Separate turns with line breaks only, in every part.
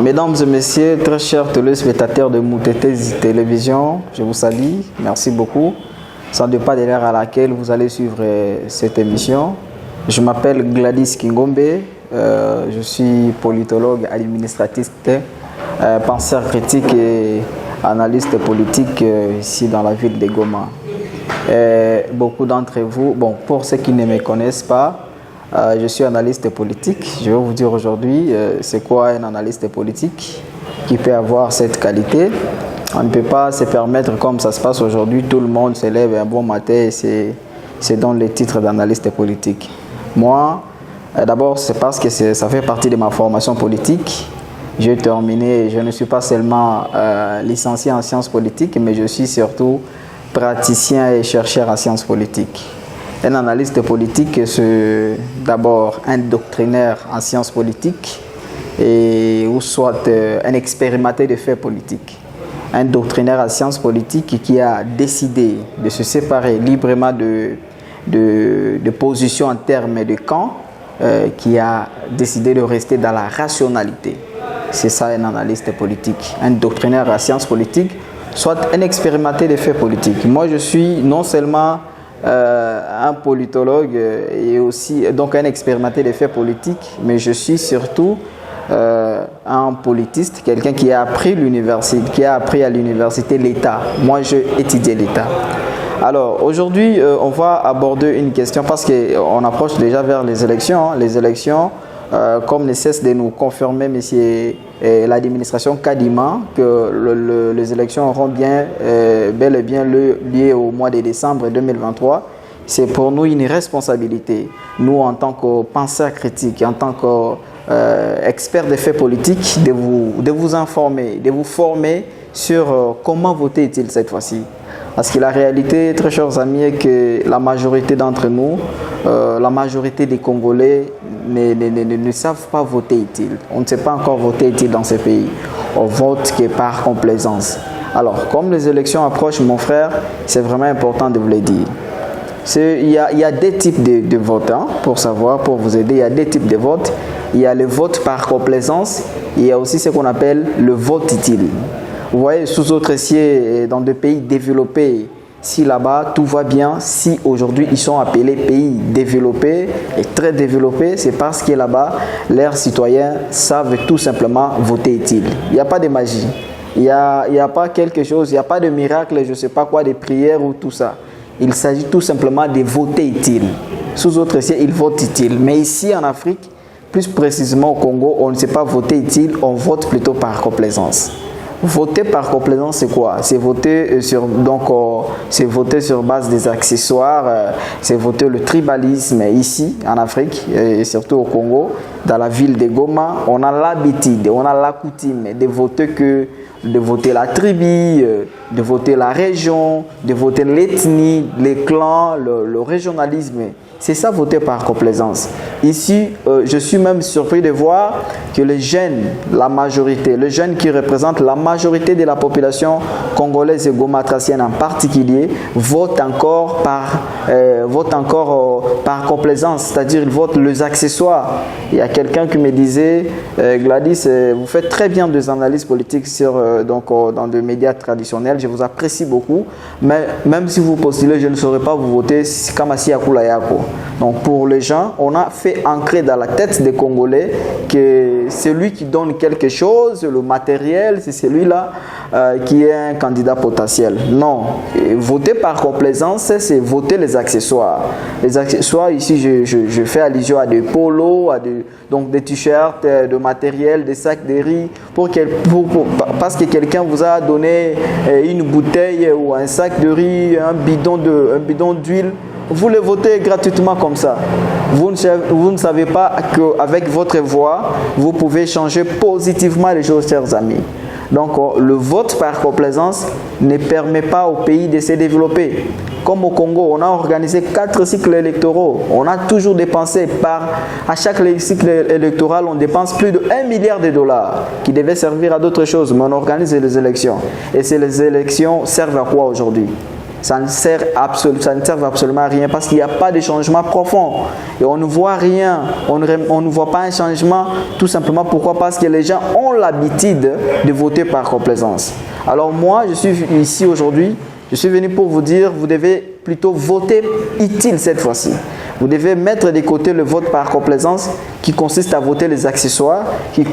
Mesdames et messieurs, très chers téléspectateurs de Moutete Télévision, je vous salue, merci beaucoup. Sans de pas de l'heure à laquelle vous allez suivre cette émission. Je m'appelle Gladys Kingombe, je suis politologue, administratiste, penseur critique et analyste politique ici dans la ville de Goma. Beaucoup d'entre vous, pour ceux qui ne me connaissent pas, je suis analyste politique. Je vais vous dire aujourd'hui c'est quoi un analyste politique qui peut avoir cette qualité. On ne peut pas se permettre, comme ça se passe aujourd'hui, tout le monde se lève un bon matin et se donne le titre d'analyste politique. Moi, d'abord, c'est parce que ça fait partie de ma formation politique. J'ai terminé, je ne suis pas seulement licencié en sciences politiques, mais je suis surtout praticien et chercheur en sciences politiques. Un analyste politique, c'est d'abord un doctrinaire en sciences politiques ou soit un expérimenté de faits politiques. Un doctrinaire en sciences politiques qui a décidé de se séparer librement de positions en termes de camp, qui a décidé de rester dans la rationalité. C'est ça un analyste politique, un doctrinaire en sciences politiques, soit un expérimenté de faits politiques. Moi, je suis non seulement un politologue et aussi donc un expérimenté des faits politiques, mais je suis surtout un politiste, quelqu'un qui a appris l'université, qui a appris à l'université l'État. Moi, j'ai étudié l'État. Alors aujourd'hui, on va aborder une question parce qu'on approche déjà vers les élections. Les élections, comme ne cesse de nous confirmer l'administration Kadima, que les élections auront bel et bien lieu au mois de décembre 2023. C'est pour nous une responsabilité, nous en tant que penseurs critiques, en tant qu'experts des faits politiques, de vous informer, de vous former sur comment voter est-il cette fois-ci. Parce que la réalité, très chers amis, est que la majorité d'entre nous, la majorité des Congolais ne savent pas voter utile. On ne sait pas encore voter utile dans ce pays. On vote que par complaisance. Alors, comme les élections approchent, mon frère, c'est vraiment important de vous le dire. Il y a deux types de votes, pour savoir, pour vous aider. Il y a deux types de votes. Il y a le vote par complaisance. Il y a aussi ce qu'on appelle le vote utile. Vous voyez, sous autres cieux, dans des pays développés, si là-bas tout va bien, si aujourd'hui ils sont appelés pays développés et très développés, c'est parce que là-bas, leurs citoyens savent tout simplement voter utile. Il n'y a pas de magie, il n'y a pas quelque chose, il n'y a pas de miracle, je ne sais pas quoi, de prières ou tout ça. Il s'agit tout simplement de voter utile. Sous autres cieux, ils votent utile. Mais ici en Afrique, plus précisément au Congo, on ne sait pas voter utile, on vote plutôt par complaisance. Voter par complaisance, c'est quoi? C'est voter sur base des accessoires, c'est voter le tribalisme ici en Afrique et surtout au Congo, dans la ville de Goma. On a l'habitude, on a la coutume de voter la tribu, de voter la région, de voter l'ethnie, les clans, le régionalisme. C'est ça, voter par complaisance. Ici, je suis même surpris de voir que les jeunes, la majorité, les jeunes qui représentent la majorité de la population congolaise et gomatracienne en particulier, votent encore par complaisance, c'est-à-dire ils votent les accessoires. Il y a quelqu'un qui me disait, Gladys, vous faites très bien des analyses politiques dans des médias traditionnels, je vous apprécie beaucoup, mais même si vous postulez, je ne saurais pas vous voter comme Assia Koulayako. Donc pour les gens, on a fait ancrer dans la tête des Congolais que celui qui donne quelque chose, le matériel, c'est celui-là qui est un candidat potentiel. Non, voter par complaisance, c'est voter les accessoires. Les accessoires, ici, je fais allusion à des polos, donc des t-shirts, de matériel, des sacs de riz, parce que quelqu'un vous a donné une bouteille ou un sac de riz, un bidon d'huile. Vous le votez gratuitement comme ça. Vous ne savez pas qu'avec votre voix, vous pouvez changer positivement les choses, chers amis. Donc, le vote par complaisance ne permet pas au pays de se développer. Comme au Congo, on a organisé 4 cycles électoraux. On a toujours dépensé à chaque cycle électoral, on dépense plus de 1 milliard de dollars qui devaient servir à d'autres choses. Mais on organise les élections. Et ces élections servent à quoi aujourd'hui? ça ne sert absolument à rien parce qu'il n'y a pas de changement profond. Et on ne voit rien, on ne voit pas un changement tout simplement. Pourquoi? Parce que les gens ont l'habitude de voter par complaisance. Alors moi, je suis ici aujourd'hui, je suis venu pour vous dire, vous devez plutôt voter utile cette fois-ci. Vous devez mettre de côté le vote par complaisance qui consiste à voter les accessoires, qui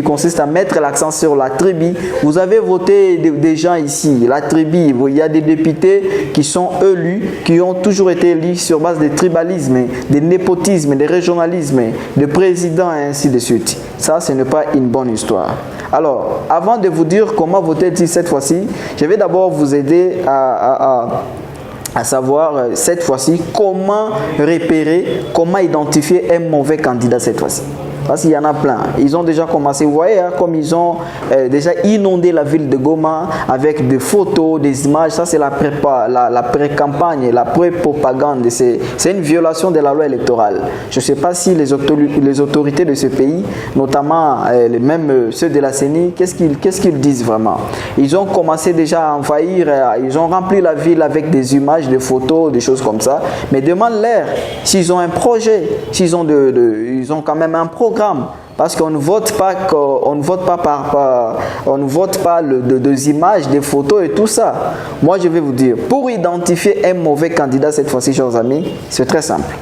consiste à mettre l'accent sur la tribu. Vous avez voté des gens ici, la tribu. Il y a des députés qui sont élus, qui ont toujours été élus sur base de tribalisme, de népotisme, de régionalisme, de présidents et ainsi de suite. Ça, ce n'est pas une bonne histoire. Alors, avant de vous dire comment voter cette fois-ci, je vais d'abord vous aider à savoir cette fois-ci comment repérer, comment identifier un mauvais candidat cette fois-ci. Parce qu'il y en a plein. Ils ont déjà commencé, vous voyez, hein, comme ils ont déjà inondé la ville de Goma avec des photos, des images. Ça, c'est la pré-campagne, la pré-propagande. C'est une violation de la loi électorale. Je ne sais pas si les autorités de ce pays, notamment même ceux de la CENI, qu'est-ce qu'ils disent vraiment? Ils ont commencé déjà à envahir, ils ont rempli la ville avec des images, des photos, des choses comme ça. Mais demande-leur s'ils ont un projet, s'ils ont ils ont quand même un programme. Parce qu'on ne vote pas, des images, des photos et tout ça. Moi, je vais vous dire, pour identifier un mauvais candidat cette fois-ci, chers amis, c'est très simple.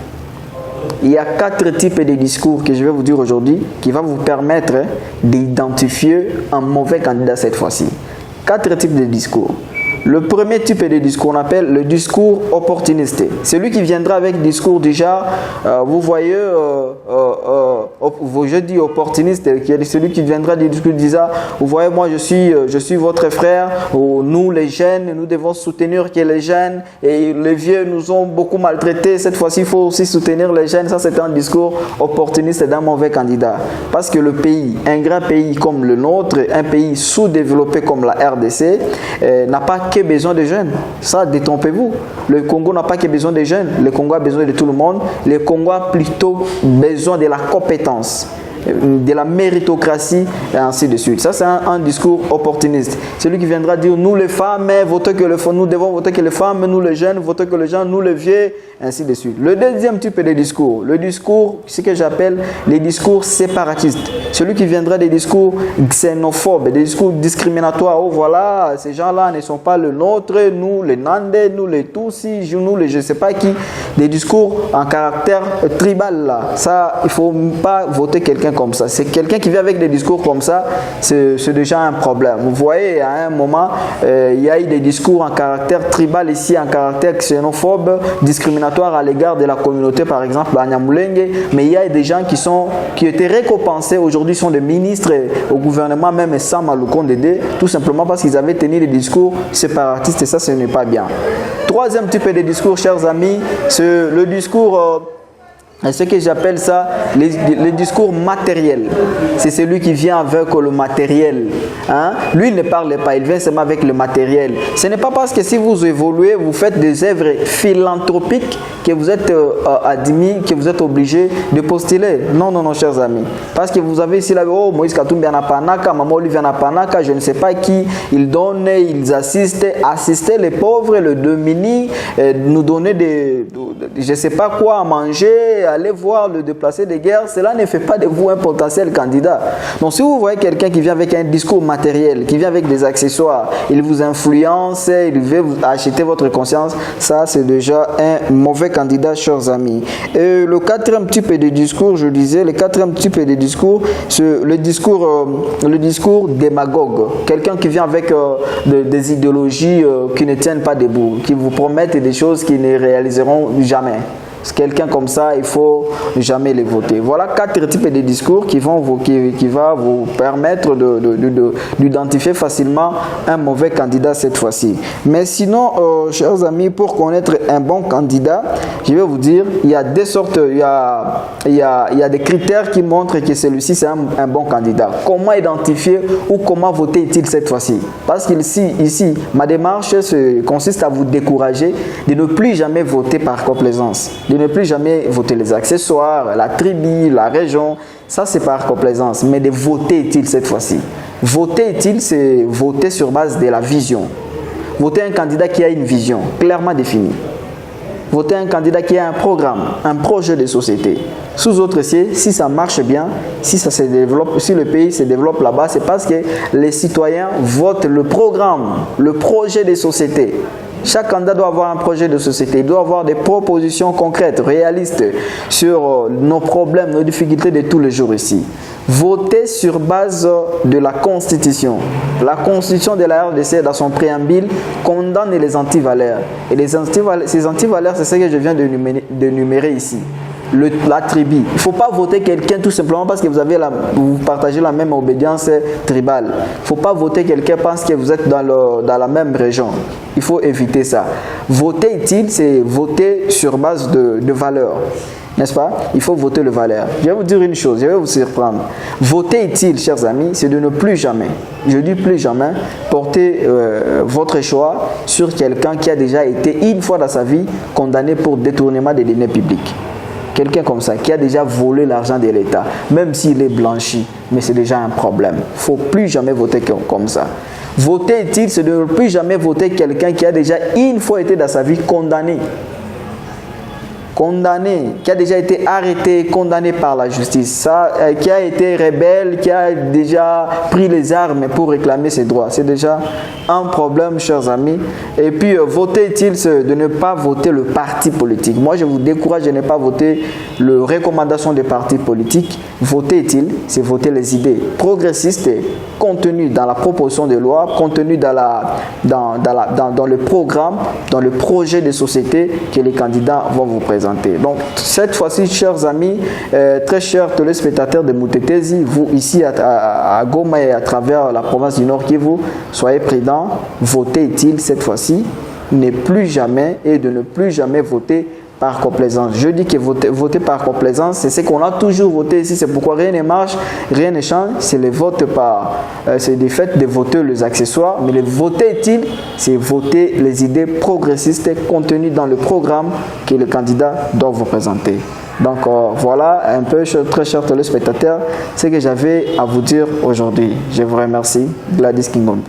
Il y a 4 types de discours que je vais vous dire aujourd'hui qui vont vous permettre d'identifier un mauvais candidat cette fois-ci. 4 types de discours. Le premier type de discours, on appelle le discours opportuniste. Celui qui viendra avec discours déjà, vous voyez, je dis opportuniste, celui qui viendra du discours disant, vous voyez, moi je suis votre frère, nous les jeunes, nous devons soutenir que les jeunes, et les vieux nous ont beaucoup maltraités, cette fois-ci il faut aussi soutenir les jeunes. Ça, c'est un discours opportuniste d'un mauvais candidat. Parce que le pays, un grand pays comme le nôtre, un pays sous-développé comme la RDC, n'a pas que besoin de jeunes. Ça, détrompez-vous. Le Congo n'a pas que besoin de jeunes. Le Congo a besoin de tout le monde. Le Congo a plutôt besoin de la compétence, de la méritocratie et ainsi de suite. Ça, c'est un discours opportuniste. Celui qui viendra dire, nous les femmes, nous devons voter que les femmes, nous les jeunes, voter que les gens, nous les vieux, ainsi de suite. Le deuxième type de discours, le discours, ce que j'appelle les discours séparatistes. Celui qui viendra des discours xénophobes, des discours discriminatoires. Oh voilà, ces gens-là ne sont pas le nôtre, nous les Nandais, nous les Tutsis, nous les je ne sais pas qui. Des discours en caractère tribal là. Ça, il ne faut pas voter quelqu'un comme ça. C'est quelqu'un qui vient avec des discours comme ça, c'est déjà un problème. Vous voyez, à un moment, il y a eu des discours en caractère tribal ici, en caractère xénophobe, discriminatoire à l'égard de la communauté, par exemple, à Nyamulenge, mais il y a des gens qui étaient récompensés, aujourd'hui sont des ministres au gouvernement, même sans Maloukonde Dédé, tout simplement parce qu'ils avaient tenu des discours séparatistes, et ça, ce n'est pas bien. Troisième type de discours, chers amis, c'est le discours... ce que j'appelle ça, le discours matériel. C'est celui qui vient avec le matériel. Hein? Lui, il ne parle pas, il vient seulement avec le matériel. Ce n'est pas parce que si vous évoluez, vous faites des œuvres philanthropiques que vous êtes admis, que vous êtes obligé de postuler. Non, non, non, chers amis. Parce que vous avez ici, là, oh, Moïse Katumbi Anapanaka, Maman Olivier Anapanaka, je ne sais pas qui, ils donnent, ils assistent, assister les pauvres, le démunis, nous donner je ne sais pas quoi à manger, aller voir le déplacé de guerre, cela ne fait pas de vous un potentiel candidat. Donc si vous voyez quelqu'un qui vient avec un discours matériel, qui vient avec des accessoires, il vous influence, il veut vous acheter votre conscience, ça c'est déjà un mauvais candidat, chers amis. Et le quatrième type de discours, je disais, le quatrième type de discours, c'est le discours démagogue. Quelqu'un qui vient avec des idéologies qui ne tiennent pas debout, qui vous promettent des choses qui ne réaliseront jamais. Quelqu'un comme ça, il faut jamais les voter. Voilà 4 types de discours qui vont vous permettre d'identifier facilement un mauvais candidat cette fois-ci. Mais sinon, chers amis, pour connaître un bon candidat, je vais vous dire, il y a des sortes, il y a des critères qui montrent que celui-ci c'est un bon candidat. Comment identifier ou comment voter-il cette fois-ci? Parce qu'ici, ma démarche consiste à vous décourager de ne plus jamais voter par complaisance. De ne plus jamais voter les accessoires, la tribu, la région, ça c'est par complaisance, mais de voter utile cette fois-ci. Voter utile, c'est voter sur base de la vision. Votez un candidat qui a une vision clairement définie. Votez un candidat qui a un programme, un projet de société. Sous autre ciel, si ça marche bien, si ça se développe, si le pays se développe là-bas, c'est parce que les citoyens votent le programme, le projet de société. Chaque candidat doit avoir un projet de société, il doit avoir des propositions concrètes, réalistes sur nos problèmes, nos difficultés de tous les jours ici. Votez sur base de la Constitution. La Constitution de la RDC, dans son préambule, condamne les antivaleurs. Et ces antivaleurs, c'est ce que je viens de numérer ici. La tribu. Il ne faut pas voter quelqu'un tout simplement parce que vous partagez la même obédience tribale. Il ne faut pas voter quelqu'un parce que vous êtes dans la même région. Il faut éviter ça. Voter utile, c'est voter sur base de valeurs. N'est-ce pas? Il faut voter le valeur. Je vais vous dire une chose, je vais vous surprendre. Voter utile, chers amis, c'est de ne plus jamais, je dis plus jamais, porter votre choix sur quelqu'un qui a déjà été une fois dans sa vie condamné pour détournement des deniers publics. Quelqu'un comme ça, qui a déjà volé l'argent de l'État, même s'il est blanchi, mais c'est déjà un problème. Il ne faut plus jamais voter comme ça. Voter utile, c'est de ne plus jamais voter quelqu'un qui a déjà une fois été dans sa vie condamné, qui a déjà été arrêté, condamné par la justice, qui a été rebelle, qui a déjà pris les armes pour réclamer ses droits. C'est déjà un problème, chers amis. Et puis, voter utile, c'est de ne pas voter le parti politique. Moi, je vous décourage de ne pas voter les recommandations des partis politiques. Voter utile, c'est voter les idées progressistes contenues dans la proposition de loi, contenues dans le programme, dans le projet de société que les candidats vont vous présenter. Donc, cette fois-ci, chers amis, très chers téléspectateurs de Moutetesi, vous ici à Goma et à travers la province du Nord Kivu, soyez prudents, votez utile cette fois-ci, ne plus jamais et de ne plus jamais voter par complaisance. Je dis que voter par complaisance, c'est ce qu'on a toujours voté ici. C'est pourquoi rien ne marche, rien ne change. C'est le vote c'est des faits de voter les accessoires. Mais le voter utile, c'est voter les idées progressistes contenues dans le programme que le candidat doit vous présenter. Donc voilà un peu, très chers téléspectateurs, ce que j'avais à vous dire aujourd'hui. Je vous remercie. Gladys Kingombe.